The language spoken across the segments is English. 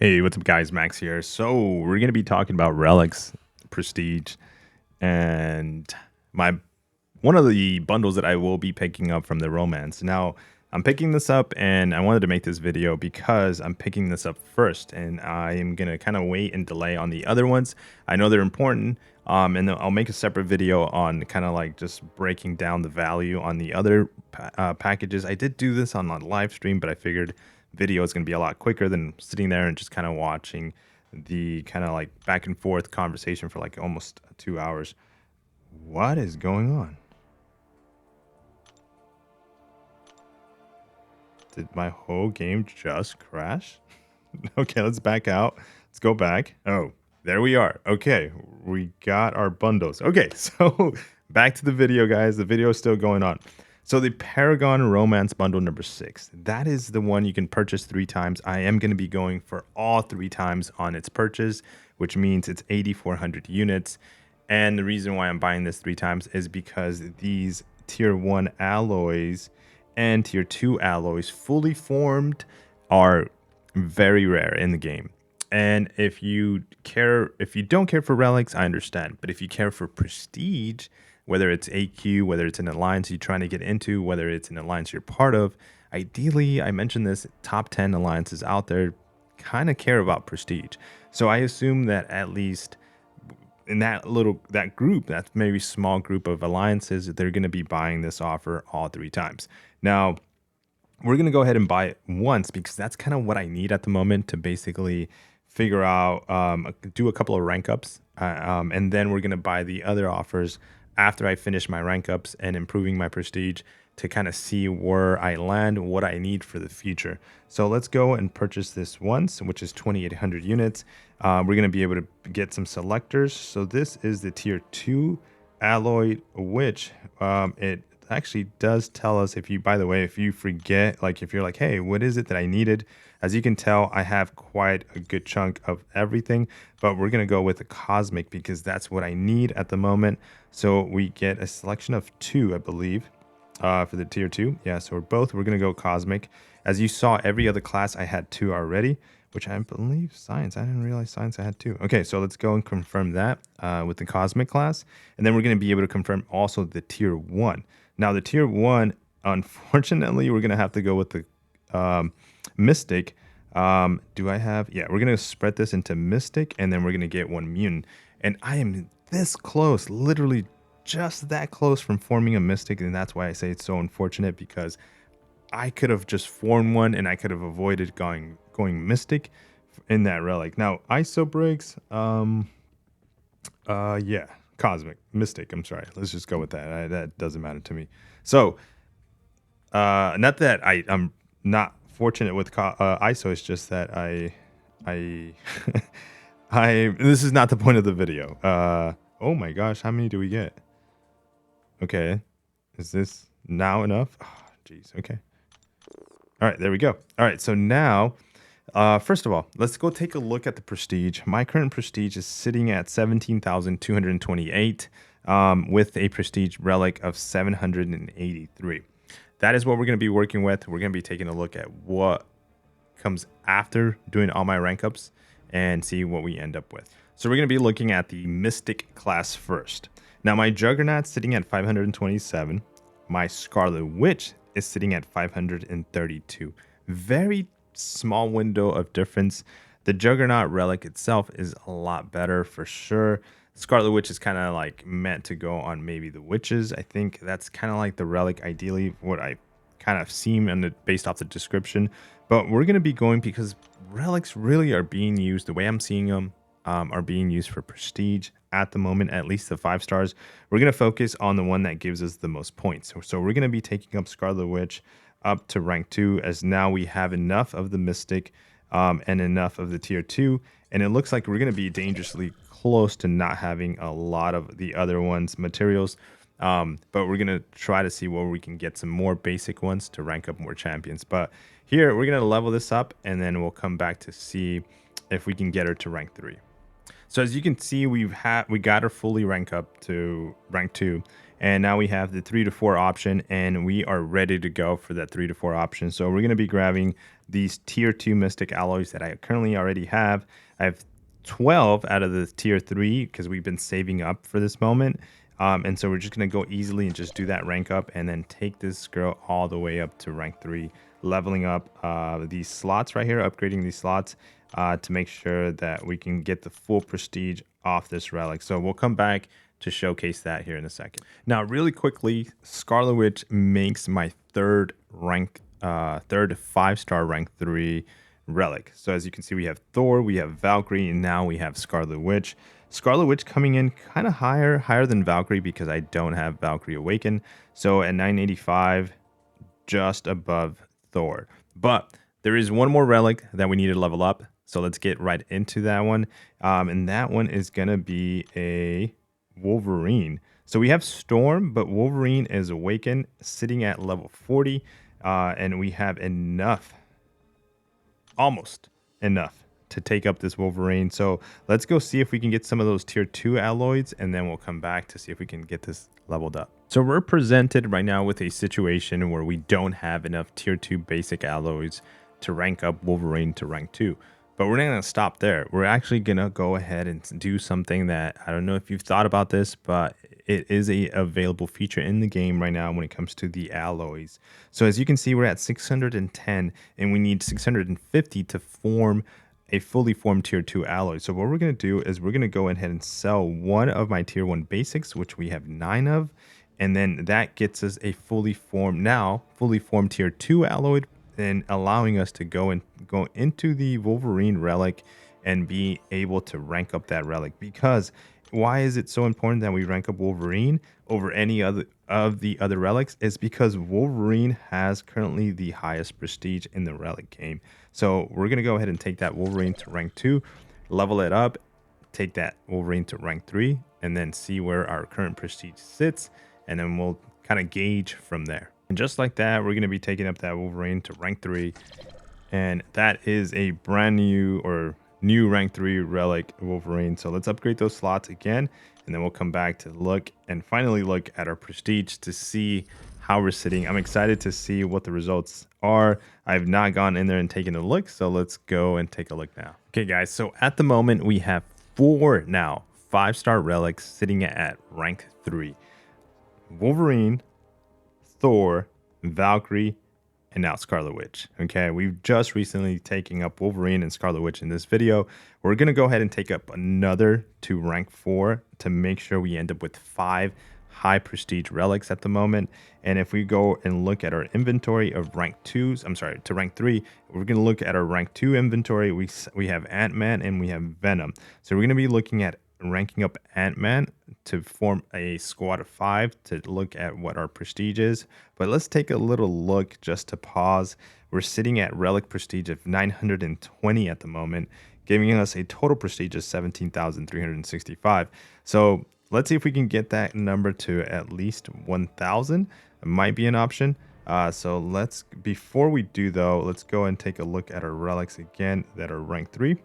Hey, what's up, guys? Max here. So we're gonna be talking about relics, prestige, and my one of the bundles that I will be picking up from the romance. Now, I'm picking this up, and I wanted to make this video because I'm picking this up first, and I am gonna kind of wait and delay on the other ones. I know they're important, and then I'll make a separate video on kind of like just breaking down the value on the other packages. I did do this on a live stream, but I figured video is going to be a lot quicker than sitting there and just kind of watching the kind of like back and forth conversation for like almost 2 hours. What is going on? Did my whole game just crash? Okay, let's back out. Let's go back. Oh, there we are. Okay, we got our bundles. Okay, so back to the video, guys. The video is still going on. So the Paragon Romance bundle number 6, that is the one you can purchase 3 times. I am going to be going for all 3 times on its purchase, which means it's 8,400 units. And the reason why I'm buying this 3 times is because these tier 1 alloys and tier 2 alloys fully formed are very rare in the game. And if you don't care for relics, I understand. But if you care for prestige, whether it's AQ, whether it's an alliance you're trying to get into, whether it's an alliance you're part of, ideally, I mentioned this, top 10 alliances out there kind of care about prestige. So I assume that at least in that group, that maybe small group of alliances, they're going to be buying this offer all 3 times. Now, we're going to go ahead and buy it once because that's kind of what I need at the moment to basically figure out, do a couple of rank ups. And then we're going to buy the other offers after I finish my rank ups and improving my prestige to kind of see where I land, what I need for the future. So let's go and purchase this once, which is 2,800 units. We're going to be able to get some selectors. So this is the tier 2 alloy, which it actually does tell us if you, by the way, if you forget, like if you're like, hey, what is it that I needed? As you can tell, I have quite a good chunk of everything, but we're going to go with the cosmic because that's what I need at the moment. So we get a selection of 2, I believe, for the tier 2. Yeah, so we're going to go cosmic. As you saw, every other class I had 2 already, which I believe science. I didn't realize science I had 2. Okay, so let's go and confirm that with the cosmic class. And then we're going to be able to confirm also the tier 1. Now, the tier 1, unfortunately, we're going to have to go with the Mystic. Do I have? Yeah, we're going to spread this into Mystic, and then we're going to get 1 mutant. And I am this close, literally just that close from forming a Mystic, and that's why I say it's so unfortunate, because I could have just formed one, and I could have avoided going Mystic in that relic. Now, ISO breaks, yeah. Cosmic Mystic, I'm sorry, let's just go with that. That doesn't matter to me. So not that I'm not fortunate with ISO, it's just that I this is not the point of the video. Oh my gosh, how many do we get? Okay, is this now enough? Oh, geez. Okay, all right, there we go. All right, so now first of all, let's go take a look at the prestige. My current prestige is sitting at 17,228 with a prestige relic of 783. That is what we're going to be working with. We're going to be taking a look at what comes after doing all my rank ups and see what we end up with. So we're going to be looking at the Mystic class first. Now, my Juggernaut's sitting at 527. My Scarlet Witch is sitting at 532. Very small window of difference. The Juggernaut relic itself is a lot better for sure. Scarlet Witch is kind of like meant to go on maybe the witches. I think that's kind of like the relic, ideally, what I kind of seen and based off the description. But we're going to be going because relics really are being used, the way I'm seeing them, are being used for prestige at the moment, at least the 5 stars. We're going to focus on the one that gives us the most points. So we're going to be taking up Scarlet Witch up to rank 2, as now we have enough of the Mystic and enough of the tier 2, and it looks like we're going to be dangerously close to not having a lot of the other ones materials, but we're going to try to see where we can get some more basic ones to rank up more champions. But here we're going to level this up, and then we'll come back to see if we can get her to rank 3. So as you can see, we got our fully rank up to rank 2, and now we have the 3 to 4 option, and we are ready to go for that 3 to 4 option. So we're going to be grabbing these tier 2 mystic alloys that I currently already have. I have 12 out of the tier 3 because we've been saving up for this moment. And so we're just going to go easily and just do that rank up and then take this girl all the way up to rank 3, leveling up these slots right here, upgrading these slots to make sure that we can get the full prestige off this relic. So we'll come back to showcase that here in a second. Now, really quickly, Scarlet Witch makes my third 5-star rank 3 relic. So as you can see, we have Thor, we have Valkyrie, and now we have Scarlet Witch. Scarlet Witch coming in kind of higher than Valkyrie because I don't have Valkyrie Awaken. So at 985, just above Thor. But there is one more relic that we need to level up. So let's get right into that one. And that one is going to be a Wolverine. So we have Storm, but Wolverine is Awakened, sitting at level 40. And we have enough, almost enough, to take up this Wolverine. So let's go see if we can get some of those tier 2 alloys, and then we'll come back to see if we can get this leveled up. So we're presented right now with a situation where we don't have enough tier 2 basic alloys to rank up Wolverine to rank 2. But we're not going to stop there. We're actually going to go ahead and do something that, I don't know if you've thought about this, but it is a available feature in the game right now when it comes to the alloys. So as you can see, we're at 610 and we need 650 to form a fully formed tier 2 alloy. So what we're going to do is we're going to go ahead and sell one of my tier 1 basics, which we have 9 of, and then that gets us a fully formed tier 2 alloy, and allowing us to go into the Wolverine relic and be able to rank up that relic. Because why is it so important that we rank up Wolverine over any other of the other relics? Is because Wolverine has currently the highest prestige in the relic game. So we're going to go ahead and take that Wolverine to rank 2, level it up, take that Wolverine to rank 3, and then see where our current prestige sits, and then we'll kind of gauge from there. And just like that, we're going to be taking up that Wolverine to rank 3, and that is a brand new rank 3 relic Wolverine. So let's upgrade those slots again, and then we'll come back to look and finally look at our prestige to see how we're sitting. I'm excited to see what the results are. I've not gone in there and taken a look, so let's go and take a look now. Okay guys, so at the moment we have 4 now 5-star relics sitting at rank 3. Wolverine, Thor, Valkyrie, and now Scarlet Witch. Okay, we've just recently taken up Wolverine and Scarlet Witch in this video. We're going to go ahead and take up another to rank 4 to make sure we end up with 5 high prestige relics at the moment. And if we go and look at our inventory of rank 2s, to rank 3, we're going to look at our rank 2 inventory. We have Ant-Man and we have Venom. So we're going to be looking at ranking up Ant-Man to form a squad of 5 to look at what our prestige is. But let's take a little look just to pause. We're sitting at relic prestige of 920 at the moment, giving us a total prestige of 17,365. So let's see if we can get that number to at least 1,000. It might be an option. So before we do though, let's go and take a look at our relics again that are rank 3.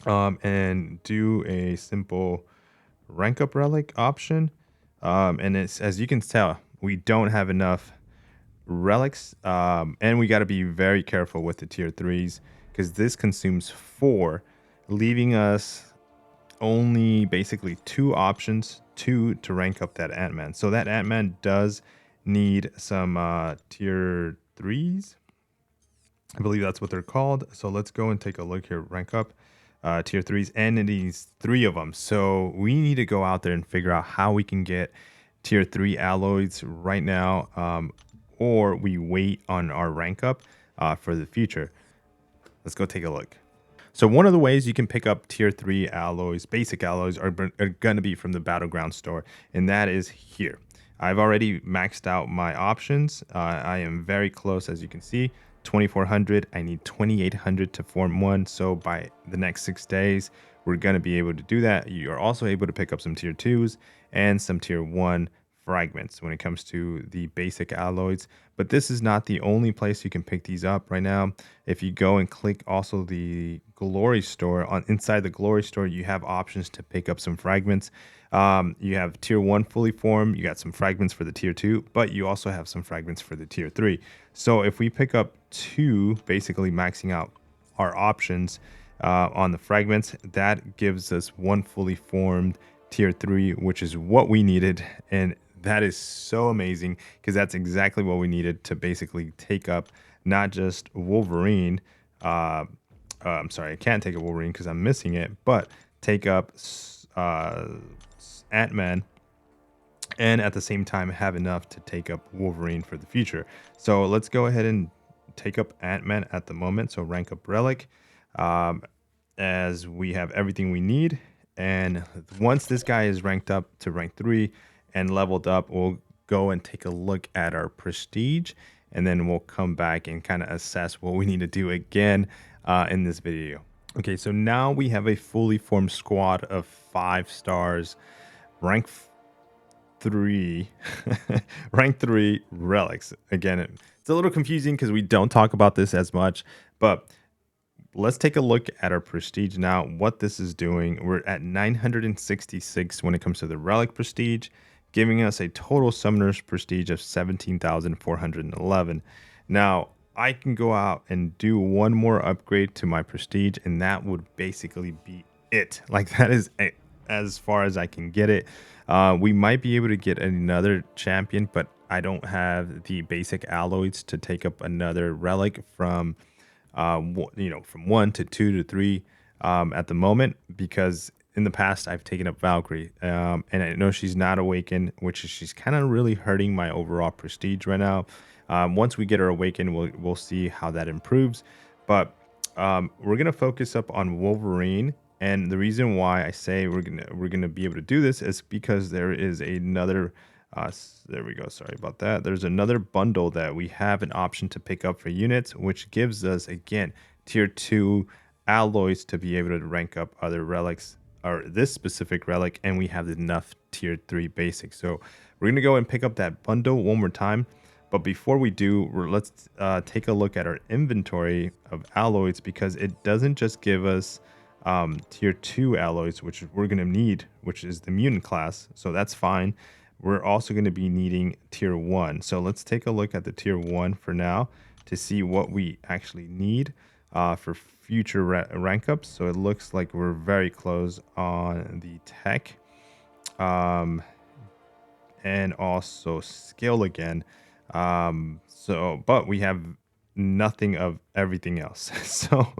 And do a simple rank up relic option. And it's, as you can tell, we don't have enough relics. And we got to be very careful with the tier 3s because this consumes 4, leaving us only basically 2 options to rank up that Ant-Man. So that Ant-Man does need some tier 3s. I believe that's what they're called. So let's go and take a look here. Rank up tier 3s, and it needs 3 of them. So we need to go out there and figure out how we can get tier 3 alloys right now, or we wait on our rank up for the future. Let's go take a look. So one of the ways you can pick up tier 3 alloys, basic alloys, are going to be from the Battleground store, and that is here. I've already maxed out my options. I am very close, as you can see. 2,400. I need 2,800 to form one. So by the next 6 days, we're going to be able to do that. You are also able to pick up some tier 2s and some tier 1 fragments when it comes to the basic alloys. But this is not the only place you can pick these up right now. If you go and click also the glory store, on inside the glory store, you have options to pick up some fragments. You have tier 1 fully formed, you got some fragments for the tier 2, but you also have some fragments for the tier 3. So if we pick up 2, basically maxing out our options on the fragments, that gives us 1 fully formed tier 3, which is what we needed. And that is so amazing because that's exactly what we needed to basically take up not just Wolverine. I'm sorry, I can't take a Wolverine because I'm missing it, but take up Ant-Man, and at the same time have enough to take up Wolverine for the future. So let's go ahead and take up Ant-Man at the moment. So rank up Relic, as we have everything we need. And once this guy is ranked up to rank 3 and leveled up, we'll go and take a look at our prestige, and then we'll come back and kind of assess what we need to do again in this video. Okay, so now we have a fully formed squad of 5 stars, rank 3 rank 3 relics. Again, it's a little confusing because we don't talk about this as much, but let's take a look at our prestige now, what this is doing. We're at 966 when it comes to the relic prestige, giving us a total summoner's prestige of 17,411. Now I can go out and do one more upgrade to my prestige, and that would basically be it. Like, that is as far as I can get it. We might be able to get another champion, but I don't have the basic alloys to take up another relic from from 1 to 2 to 3 at the moment, because in the past I've taken up Valkyrie, and I know she's not awakened, which is she's kind of really hurting my overall prestige right now. Once we get her awakened, we'll see how that improves, but we're gonna focus up on Wolverine. And the reason why I say we're gonna be able to do this is because there is another there we go, sorry about that. There's another bundle that we have an option to pick up for units, which gives us, again, tier 2 alloys to be able to rank up other relics, or this specific relic, and we have enough tier 3 basics. So we're gonna go and pick up that bundle one more time. But before we do, let's take a look at our inventory of alloys, because it doesn't just give us tier 2 alloys, which we're going to need, which is the mutant class. So that's fine. We're also going to be needing tier 1. So let's take a look at the tier 1 for now to see what we actually need for future rank ups. So it looks like we're very close on the tech and also skill again. But we have nothing of everything else. So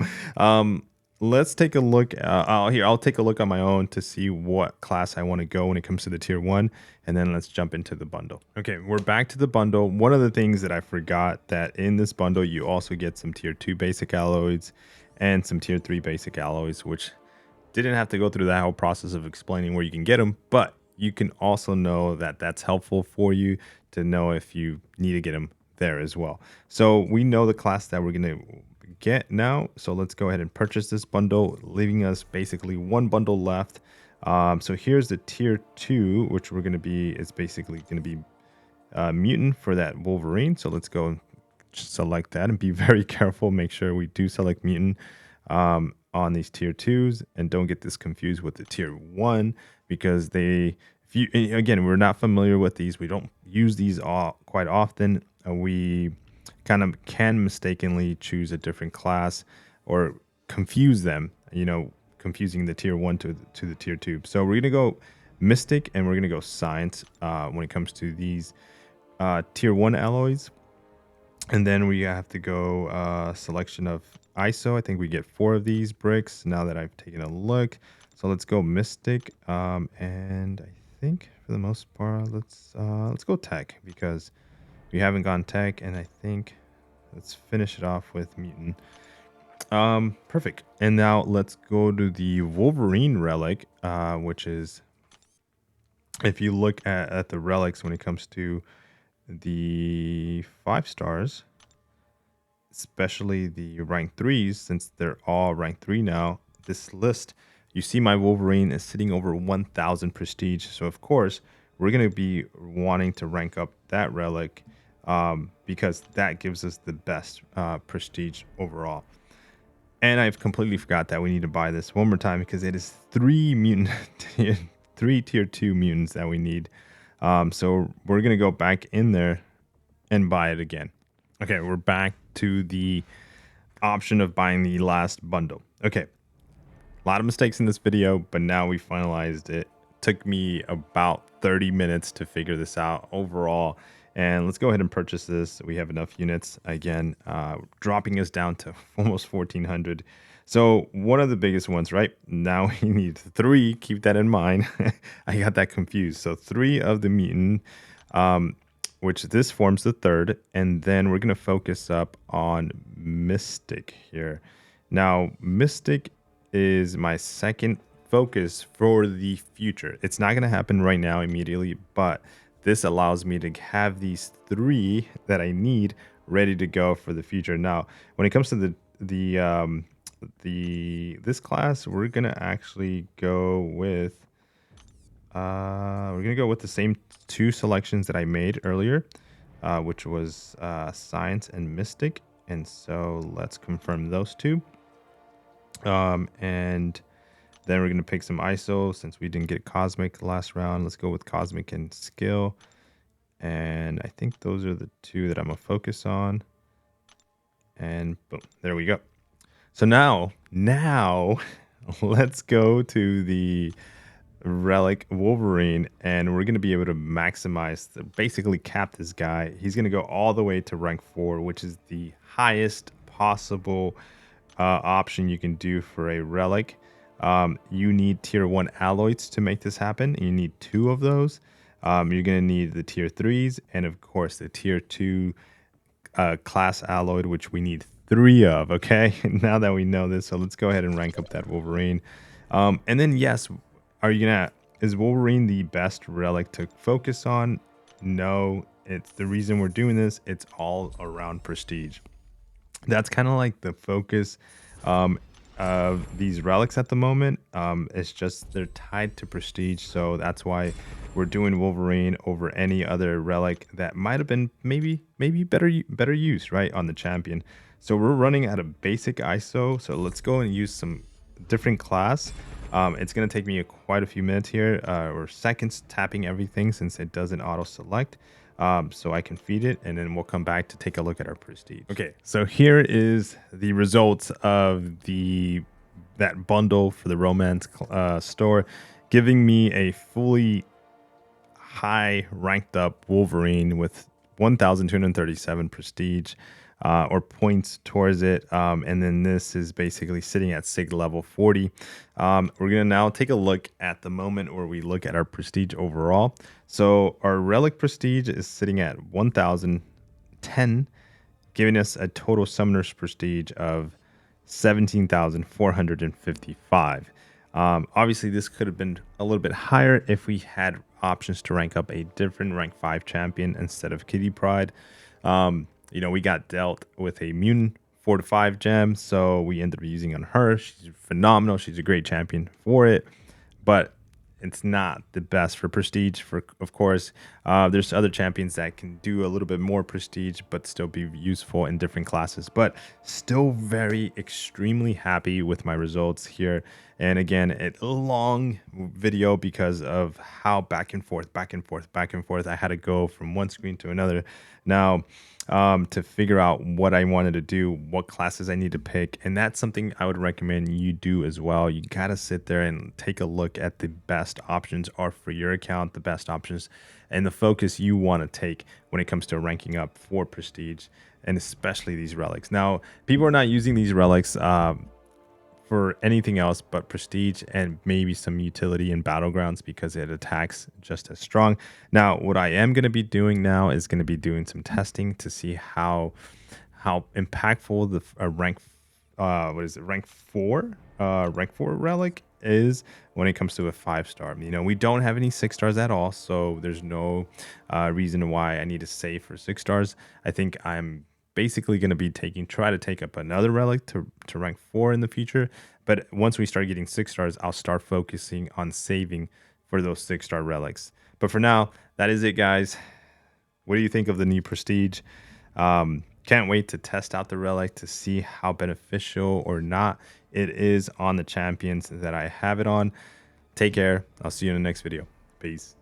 let's take a look. I'll take a look on my own to see what class I want to go when it comes to the tier 1, and then let's jump into the bundle. Okay, we're back to the bundle. One of the things that I forgot, that in this bundle you also get some tier 2 basic alloys and some tier 3 basic alloys, which didn't have to go through that whole process of explaining where you can get them, but you can also know that that's helpful for you to know if you need to get them there as well. So we know the class that we're going to get now, so let's go ahead and purchase this bundle, leaving us basically one bundle left. So here's the tier 2, which we're going to be, is basically going to be mutant for that Wolverine. So let's go and select that and be very careful, make sure we do select mutant on these tier 2s, and don't get this confused with the tier 1, because again, we're not familiar with these, we don't use these quite often. We kind of can mistakenly choose a different class or confuse them, confusing the tier 1 to the tier 2. So we're gonna go Mystic and we're gonna go Science when it comes to these tier 1 alloys. And then we have to go selection of ISO. I think we get 4 of these bricks now that I've taken a look. So let's go Mystic, and I think for the most part, let's go Tech, because we haven't gone Tech, and I think let's finish it off with Mutant. Perfect. And now let's go to the Wolverine relic, which is, if you look at the relics when it comes to the 5 stars, especially the rank 3s, since they're all rank 3 now, this list, you see my Wolverine is sitting over 1,000 prestige. So of course we're going to be wanting to rank up that relic because that gives us the best prestige overall. And I've completely forgot that we need to buy this one more time because it is 3 mutant, 3 tier 2 mutants that we need. So we're going to go back in there and buy it again. Okay, we're back to the option of buying the last bundle. Okay, a lot of mistakes in this video, but now we finalized it. Took me about 30 minutes to figure this out overall. And let's go ahead and purchase this. We have enough units again, dropping us down to almost 1400. So one of the biggest ones, right? Now we need 3. Keep that in mind. I got that confused. So 3 of the mutant, which this forms the 3rd. And then we're going to focus up on Mystic here. Now, Mystic is my second focus for the future. It's not going to happen right now immediately, but this allows me to have these 3 that I need ready to go for the future. Now, when it comes to this class, we're gonna actually go with the same 2 selections that I made earlier, which was Science and Mystic. And so let's confirm those 2. And then we're going to pick some ISO since we didn't get Cosmic last round. Let's go with Cosmic and Skill. And I think those are the 2 that I'm going to focus on. And boom, there we go. So now let's go to the Relic Wolverine, and we're going to be able to maximize, basically cap this guy. He's going to go all the way to rank 4, which is the highest possible option you can do for a relic. You need tier 1 alloys to make this happen. You need 2 of those. You're going to need the tier 3s and of course the tier 2 class alloy, which we need 3 of. Okay, now that we know this, so let's go ahead and rank up that Wolverine. And then yes, is Wolverine the best relic to focus on? No, it's the reason we're doing this. It's all around prestige. That's kind of like the focus of these relics at the moment. It's just they're tied to prestige, so that's why we're doing Wolverine over any other relic that might have been maybe better use, right, on the champion. So we're running at a basic ISO, so let's go and use some different class. It's going to take me quite a few minutes here, or seconds, tapping everything since it doesn't auto select. So I can feed it, and then we'll come back to take a look at our prestige. Okay, so here is the results of that bundle for the romance store, giving me a fully high ranked up Wolverine with 1,237 prestige or points towards it. And then this is basically sitting at SIG level 40. We're going to now take a look at the moment where we look at our prestige overall. So our relic prestige is sitting at 1,010, giving us a total summoner's prestige of 17,455. Obviously, this could have been a little bit higher if we had options to rank up a different rank 5 champion instead of Kitty Pryde. We got dealt with a mutant 4 to 5 gem, so we ended up using on her. She's phenomenal. She's a great champion for it, but it's not the best for prestige. Of course, there's other champions that can do a little bit more prestige, but still be useful in different classes. But still very extremely happy with my results here. And again, a long video because of how back and forth I had to go from one screen to another. Now, to figure out what I wanted to do, what classes I need to pick. And that's something I would recommend you do as well. You got to sit there and take a look at the best options are for your account, the best options and the focus you want to take when it comes to ranking up for prestige, and especially these relics. Now, people are not using these relics for anything else but prestige and maybe some utility in battlegrounds because it attacks just as strong. Now, what I am going to be doing now is going to be doing some testing to see how impactful the rank 4 relic is when it comes to a 5-star. We don't have any 6 stars at all, so there's no reason why I need to save for 6 stars. I think I'm basically going to be try to take up another relic to rank 4 in the future. But once we start getting 6 stars, I'll start focusing on saving for those 6-star relics. But for now, that is it, guys. What do you think of the new Prestige? Can't wait to test out the Relic to see how beneficial or not it is on the champions that I have it on. Take care. I'll see you in the next video. Peace.